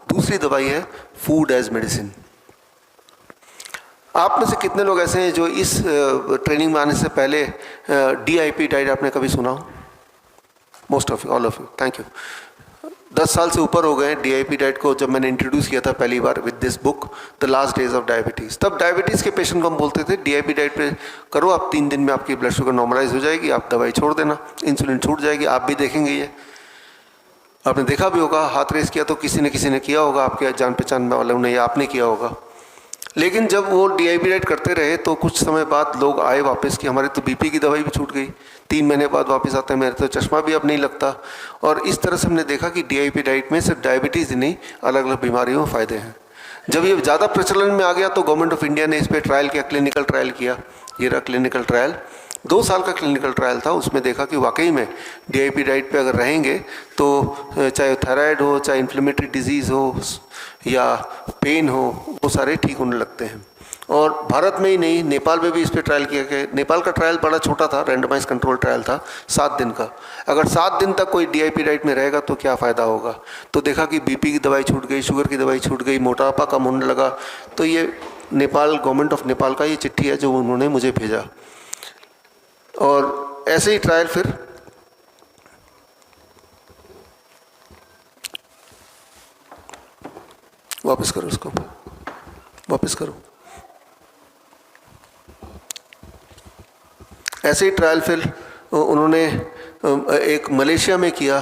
दूसरी दवाई है फूड एज मेडिसिन। आप में से कितने लोग ऐसे हैं जो इस ट्रेनिंग में आने से पहले DIP डाइट आपने कभी सुना हो? Most of you, all of you, thank you. 10 साल से ऊपर हो गए DIP डाइट को जब मैंने इंट्रोड्यूस किया था पहली बार with this book the last days of diabetes. तब डायबिटीज़ के पेशेंट को हम बोलते थे DIP डाइट पे करो आप, 3 दिन में आपकी ब्लड शुगर नॉर्मलाइज हो जाएगी, आप दवाई छोड़ देना, इंसुलिन छूट जाएगी। आप भी देखेंगे ये, आपने देखा भी होगा, हाथ रेस किया तो किसी ने किया होगा, आपके जान पहचान वालों ने, या आपने किया होगा। लेकिन जब वो DIP डाइट करते रहे तो कुछ समय बाद लोग आए वापस कि हमारे तो BP की दवाई भी छूट गई। 3 महीने बाद वापस आते हैं, मेरे तो चश्मा भी अब नहीं लगता। और इस तरह से हमने देखा कि DIP डाइट में सिर्फ डायबिटीज़ ही नहीं, अलग अलग बीमारियों में फ़ायदे हैं। जब ये ज़्यादा प्रचलन में आ गया तो गवर्नमेंट ऑफ इंडिया ने इस पर ट्रायल किया, क्लिनिकल ट्रायल किया। ये रहा क्लिनिकल ट्रायल, 2 साल का क्लिनिकल ट्रायल था। उसमें देखा कि वाकई में DIP डाइट पे अगर रहेंगे तो चाहे थायराइड हो, चाहे इन्फ्लेमेटरी डिजीज़ हो या पेन हो, वो सारे ठीक होने लगते हैं। और भारत में ही नहीं, नेपाल में भी इस पर ट्रायल किया गया। नेपाल का ट्रायल बड़ा छोटा था, रैंडमाइज कंट्रोल ट्रायल था 7 दिन का। अगर 7 दिन तक कोई DIP डाइट में रहेगा तो क्या फ़ायदा होगा? तो देखा कि BP की दवाई छूट गई, शुगर की दवाई छूट गई, मोटापा कम होने लगा। तो ये नेपाल, गवर्नमेंट ऑफ नेपाल का ये चिट्ठी है जो उन्होंने मुझे भेजा। और ऐसे ही ट्रायल फिर वापस करो, उसको वापस करो। ऐसे ही ट्रायल फिर उन्होंने एक मलेशिया में किया,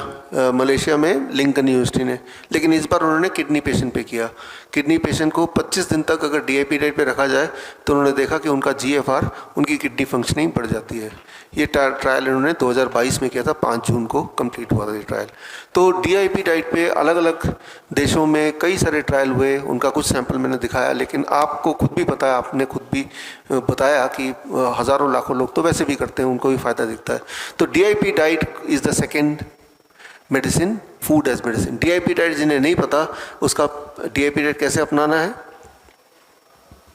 मलेशिया में लिंकन यूनिवर्सिटी ने। लेकिन इस बार उन्होंने किडनी पेशेंट पे किया। किडनी पेशेंट को 25 दिन तक अगर DIP डाइट पे रखा जाए तो उन्होंने देखा कि उनका GFR, उनकी किडनी फंक्शनिंग बढ़ जाती है। ये ट्रायल इन्होंने 2022 में किया था, 5 जून को कंप्लीट हुआ था ये ट्रायल। तो DIP डाइट पे अलग अलग देशों में कई सारे ट्रायल हुए, उनका कुछ सैंपल मैंने दिखाया। लेकिन आपको खुद भी पता है, आपने खुद भी बताया कि हज़ारों लाखों लोग तो वैसे भी करते हैं, उनको भी फ़ायदा दिखता है। तो DIP diet is the second medicine, food as medicine. DIP diet जिन्हें नहीं पता, उसका DIP डाइट कैसे अपनाना है,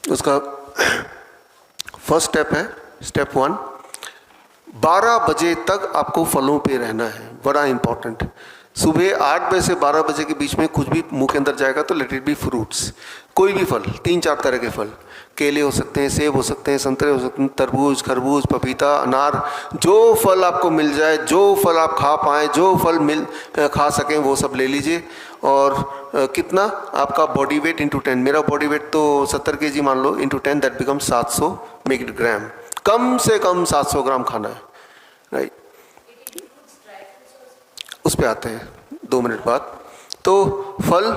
उसका फर्स्ट स्टेप है, स्टेप 1, 12 बजे तक आपको फलों पे रहना है। बड़ा इंपॉर्टेंट। सुबह 8 बजे से 12 बजे के बीच में कुछ भी मुंह के अंदर जाएगा तो लेट इट बी फ्रूट्स, कोई भी फल, 3-4 तरह के फल। केले हो सकते हैं, सेब हो सकते हैं, संतरे हो सकते हैं, तरबूज, खरबूज, पपीता, अनार, जो फल आपको मिल जाए, जो फल आप खा पाएँ, जो फल खा सकें वो सब ले लीजिए। और कितना आपका बॉडी वेट इंटू 10, मेरा बॉडी वेट तो 70 kg मान लो, into 10 that become 700 make it gram. कम से कम 700 ग्राम खाना है, राइट। उस पे आते हैं 2 मिनट बाद। तो फल